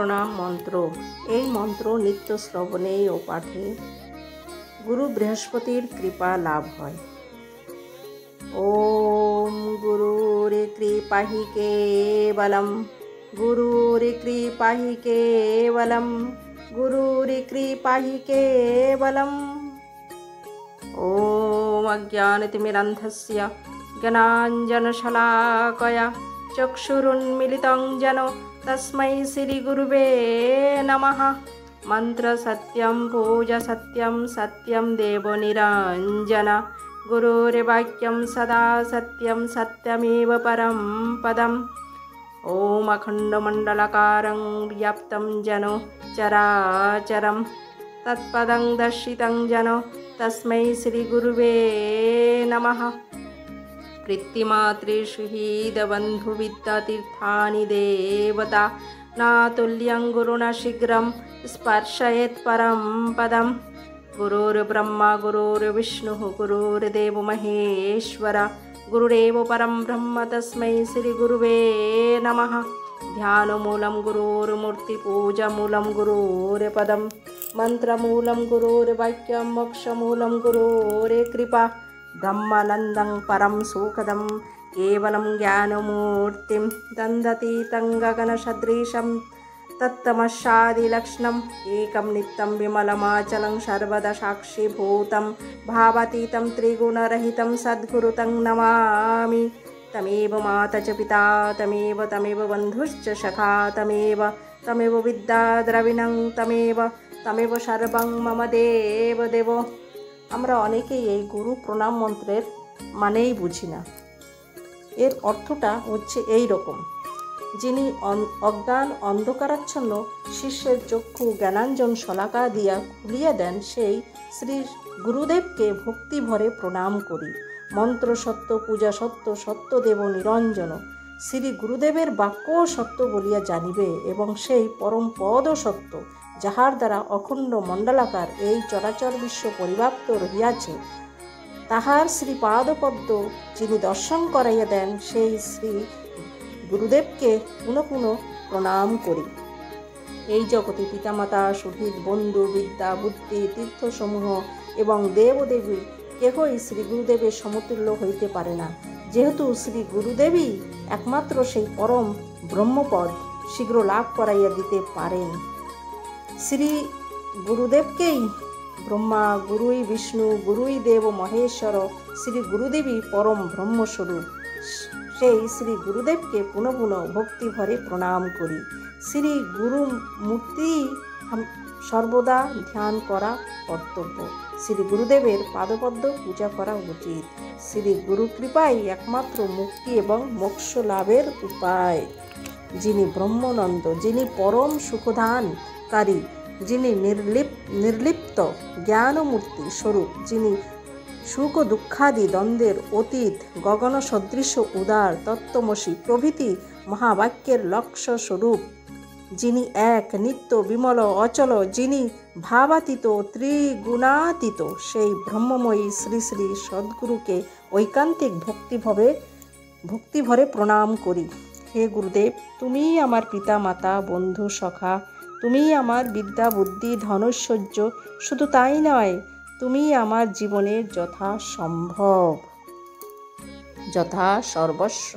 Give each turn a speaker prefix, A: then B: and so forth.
A: প্রণাম মন্ত্র। এই মন্ত্র নিত্য শ্রবণে ও পাঠে গুরু বৃহস্পতির কৃপা লাভ হয়। ওম গুরুর কৃপাহি কেবলম, গুরুর কৃপাহি কেবলম, গুরুর কৃপাহি কেবলম। ওম অজ্ঞানতিমিরান্ধস্য জ্ঞানাঞ্জনশলাকয়া চক্ষুरुन्मीलितं येन तस्मै श्रीगुरुवे नमः। मंत्र सत्यं पूजा सत्यं सत्यं देव निरंजन, गुरुर्वाक्यं सदा सत्यं सत्यमेव परं पदम्। ओम अखंडमंडलाकारं व्याप्तं येन चराचरं तत्पदं दर्शितं येन तस्मै श्रीगुरुवे नमः। प्रीतिमातृषु हितबन्धुविद्यातीर्थानि देवता न तुल्यं गुरुणा शीघ्रं स्पर्शयेत् परं पदं। गुरुर्ब्रह्मा गुरुर्विष्णुः गुरुर्देवो महेश्वर, गुरुरेव परं ब्रह्म तस्मै श्रीगुरुवे नमः। ध्यानमूलं गुरुर्मूर्तिपूजामूलं गुरुर्पदं, मन्त्रमूलं गुरुर्वाक्यं मोक्षमूलं गुरुर्कृपा। ब्रह्मानन्दं परं सुखदं केवलं ज्ञानमूर्तिं दन्दतीतं गगनसदृशं तत्तमस्यादिलक्षणम् एकं नित्यं विमलमाचलं सर्वदा साक्षीभूतं भावातीतं त्रिगुणरहितं सद्गुरुं नमामि। तमेव माता च पिता तमेव बन्धुश्च सखा तमेव विद्या द्रविणं तमेव सर्वं मम देवदेव। আমরা অনেকেই এই গুরু প্রণাম মন্ত্রের মানেই বুঝি না। এর অর্থটা হচ্ছে এই রকম: যিনি অজ্ঞান অন্ধকারাচ্ছন্ন শিষ্যের চক্ষু জ্ঞানাঞ্জন শলাকা দিয়া খুলিয়া দেন, সেই শ্রী গুরুদেবকে ভক্তি ভরে প্রণাম করি। মন্ত্র সত্য, পূজা সত্য, সত্যদেব নিরঞ্জন। শ্রী গুরুদেবের বাক্য সত্য বলিয়া জানিবে এবং সেই পরম পদ সত্য, যাহার দ্বারা অখণ্ড মণ্ডলাকার এই চরাচর বিশ্ব পরিব্যাপ্ত রহিয়াছে, তাহার শ্রীপাদপদ্ম যিনি দর্শন করাইয়া দেন, সেই শ্রী গুরুদেবকে পুনঃ পুনঃ প্রণাম করি। এই জগতে পিতামাতা সুহৃদ বন্ধু বিদ্যা বুদ্ধি তীর্থসমূহ এবং দেবদেবী কেহই শ্রী গুরুদেবের সমতুল্য হইতে পারে না, যেহেতু শ্রী গুরুদেবী একমাত্র সেই পরম ব্রহ্মপদ শীঘ্র লাভ করাইয়া দিতে পারেন। শ্রী গুরুদেবকেই ব্রহ্মা, গুরুই বিষ্ণু, গুরুই দেব মহেশ্বর, শ্রী গুরুদেবী পরম ব্রহ্মস্বরূপ। সেই শ্রী গুরুদেবকে পুনঃ পুনঃ ভক্তি ভরে প্রণাম করি। শ্রী গুরু মূর্তি সর্বদা ধ্যান করা কর্তব্য। শ্রী গুরুদেবের পাদপদ্ম পূজা করা উচিত। শ্রী গুরু কৃপাই একমাত্র মুক্তি এবং মোক্ষ লাভের উপায়। যিনি ব্রহ্মানন্দ, যিনি পরম সুখদানকারী, যিনি নির্লিপ্ত জ্ঞানমূর্তি স্বরূপ, যিনি সুখ দুঃখাদি দ্বন্দ্বের অতীত, গগন সদৃশ উদার তত্ত্বমসি প্রভৃতি মহাবাক্যের লক্ষ্য স্বরূপ, যিনি এক নিত্য বিমল অচল, যিনি ভাবাতীত ত্রিগুণাতীত, সেই ব্রহ্মময়ী শ্রী শ্রী সদ্গুরুকে ঐকান্তিক ভক্তি ভরে প্রণাম করি। হে গুরুদেব, তুমিই আমার পিতা মাতা বন্ধু সখা, তুমিই আমার বিদ্যা বুদ্ধি ধনৈশ্বর্য, শুধু তাই নয়, তুমিই আমার জীবনের যথা সর্বস্ব।